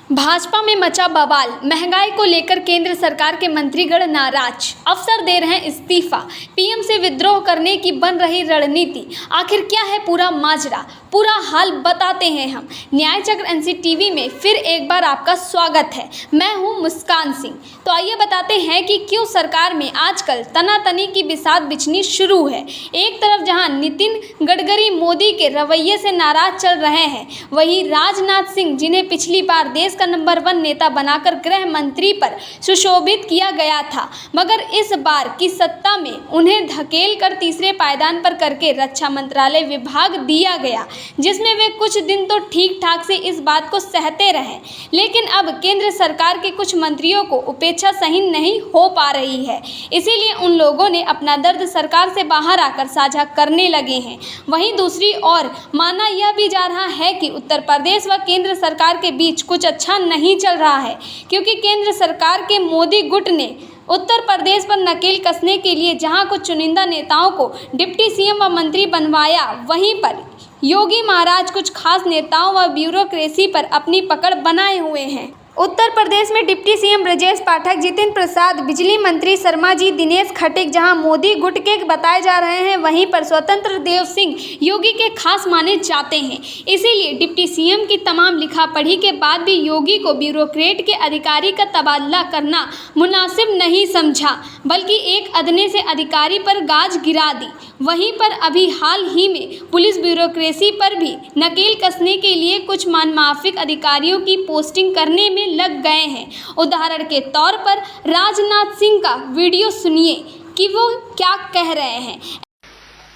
भाजपा में मचा बवाल। महंगाई को लेकर केंद्र सरकार के मंत्रीगण नाराज, अफसर दे रहे हैं इस्तीफा। पीएम से विद्रोह करने की बन रही रणनीति। आखिर क्या है पूरा माजरा, पूरा हाल बताते हैं हम। न्याय चक्र एनसीटीवी में फिर एक बार आपका स्वागत है। मैं हूं मुस्कान सिंह। तो आइए बताते हैं कि क्यों सरकार में आजकल तनातनी की बिसात बिछनी शुरू है। एक तरफ जहां नितिन गडकरी मोदी के रवैये से नाराज चल रहे हैं, वहीं राजनाथ सिंह, जिन्हें पिछली बार देश का नंबर 1 नेता बनाकर गृह मंत्री पर सुशोभित किया गया था, मगर इस बार की सत्ता में उन्हें धकेल कर तीसरे पायदान पर करके रक्षा मंत्रालय विभाग दिया गया, जिसमें वे कुछ दिन तो ठीक ठाक से इस बात को सहते रहे। लेकिन अब केंद्र सरकार के कुछ मंत्रियों को उपेक्षा सहन नहीं हो पा रही है, इसीलिए उन लोगों ने अपना दर्द सरकार से बाहर आकर साझा करने लगे हैं। वहीं दूसरी ओर माना यह भी जा रहा है कि उत्तर प्रदेश व केंद्र सरकार के बीच कुछ अच्छा नहीं चल रहा है, क्योंकि केंद्र सरकार के मोदी गुट ने उत्तर प्रदेश पर नकेल कसने के लिए जहां कुछ चुनिंदा नेताओं को डिप्टी सीएम व मंत्री बनवाया, वहीं पर योगी महाराज कुछ खास नेताओं व ब्यूरोक्रेसी पर अपनी पकड़ बनाए हुए हैं। उत्तर प्रदेश में डिप्टी सीएम ब्रजेश पाठक, जितिन प्रसाद, बिजली मंत्री शर्मा जी, दिनेश खटीक जहां मोदी गुट के बताए जा रहे हैं, वहीं पर स्वतंत्र देव सिंह योगी के खास माने जाते हैं। इसीलिए डिप्टी सीएम की तमाम लिखा पढ़ी के बाद भी योगी को ब्यूरोक्रेट के अधिकारी का तबादला करना मुनासिब नहीं समझा, बल्कि एक अदने से अधिकारी पर गाज गिरा दी। वहीं पर अभी हाल ही में पुलिस ब्यूरोक्रेसी पर भी नकेल कसने के लिए कुछ मनमाफिक अधिकारियों की पोस्टिंग करने में लग गए हैं। उदाहरण के तौर पर राजनाथ सिंह का वीडियो सुनिए कि वो क्या कह रहे हैं।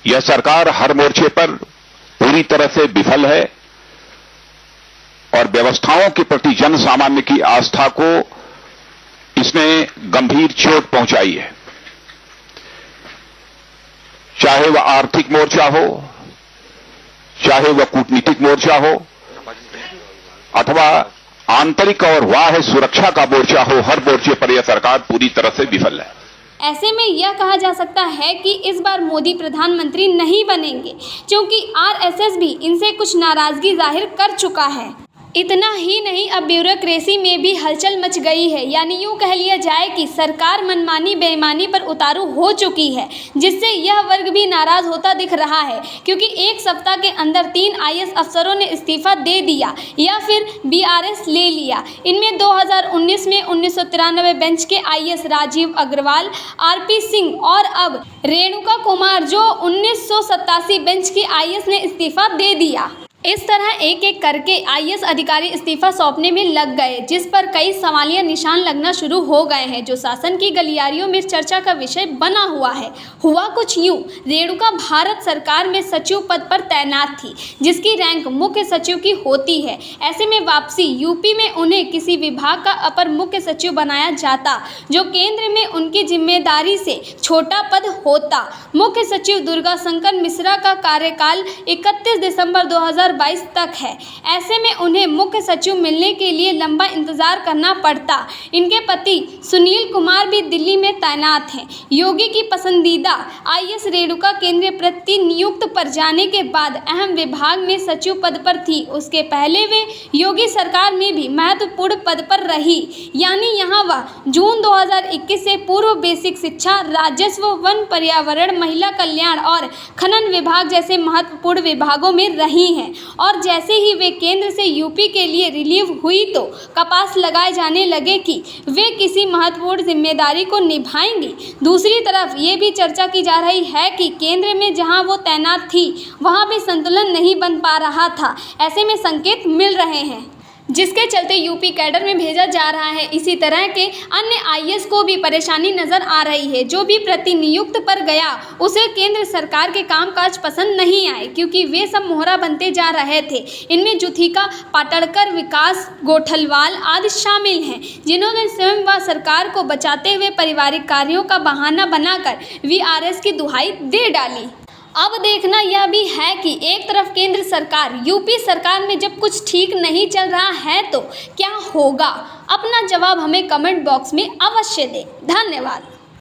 यह सरकार हर मोर्चे पर पूरी तरह से विफल है और व्यवस्थाओं के प्रति जन सामान्य की आस्था को इसने गंभीर चोट पहुंचाई है। चाहे वह आर्थिक मोर्चा हो, चाहे वह कूटनीतिक मोर्चा हो, अथवा आंतरिक और वाह्य सुरक्षा का मोर्चा हो, हर मोर्चे पर यह सरकार पूरी तरह से विफल है। ऐसे में यह कहा जा सकता है कि इस बार मोदी प्रधानमंत्री नहीं बनेंगे, क्योंकि आरएसएस भी इनसे कुछ नाराजगी जाहिर कर चुका है। इतना ही नहीं, अब ब्यूरोक्रेसी में भी हलचल मच गई है, यानी यूं कह लिया जाए कि सरकार मनमानी बेईमानी पर उतारू हो चुकी है, जिससे यह वर्ग भी नाराज होता दिख रहा है। क्योंकि एक सप्ताह के अंदर 3 आईएएस अफसरों ने इस्तीफा दे दिया या फिर बीआरएस ले लिया। इनमें 2019 में 1993 बेंच के आईएएस राजीव अग्रवाल, आरपी सिंह और अब रेणुका कुमार, जो 1987 बेंच की आईएएस ने इस्तीफा दे दिया। इस तरह एक एक करके आईएएस अधिकारी इस्तीफा सौंपने में लग गए, जिस पर कई सवालिया निशान लगना शुरू हो गए हैं, जो शासन की गलियारियों में चर्चा का विषय बना हुआ है। हुआ कुछ यूं, रेणुका भारत सरकार में सचिव पद पर तैनात थी, जिसकी रैंक मुख्य सचिव की होती है। ऐसे में वापसी यूपी में उन्हें किसी विभाग का अपर मुख्य सचिव बनाया जाता, जो केंद्र में उनकी जिम्मेदारी से छोटा पद होता। मुख्य सचिव दुर्गा शंकर मिश्रा का कार्यकाल 31 दिसंबर 2022 तक है। ऐसे में उन्हें मुख्य सचिव मिलने के लिए लंबा इंतजार करना पड़ता। इनके पति सुनील कुमार भी दिल्ली में तैनात हैं। योगी की पसंदीदा आईएएस रेणुका केंद्रीय प्रतिनियुक्त पर जाने के बाद अहम विभाग में सचिव पद पर थी। उसके पहले वे योगी सरकार में भी महत्वपूर्ण पद पर रही, यानी यहाँ वह जून 2021 से पूर्व बेसिक शिक्षा, राजस्व, वन, पर्यावरण, महिला कल्याण और खनन विभाग जैसे महत्वपूर्ण विभागों में रही हैं। और जैसे ही वे केंद्र से यूपी के लिए रिलीव हुई तो कपास लगाए जाने लगे कि वे किसी महत्वपूर्ण जिम्मेदारी को निभाएंगी। दूसरी तरफ ये भी चर्चा की जा रही है कि केंद्र में जहां वो तैनात थी, वहां भी संतुलन नहीं बन पा रहा था। ऐसे में संकेत मिल रहे हैं, जिसके चलते यूपी कैडर में भेजा जा रहा है। इसी तरह के अन्य आईएएस को भी परेशानी नजर आ रही है। जो भी प्रतिनियुक्त पर गया, उसे केंद्र सरकार के कामकाज पसंद नहीं आए, क्योंकि वे सब मोहरा बनते जा रहे थे। इनमें जुथिका पाटड़कर, विकास गोठलवाल आदि शामिल हैं, जिन्होंने स्वयं व सरकार को बचाते हुए पारिवारिक कार्यों का बहाना बनाकर वीआरएस की दुहाई दे डाली। अब देखना यह भी है कि एक तरफ केंद्र सरकार, यूपी सरकार में जब कुछ ठीक नहीं चल रहा है तो क्या होगा। अपना जवाब हमें कमेंट बॉक्स में अवश्य दें। धन्यवाद।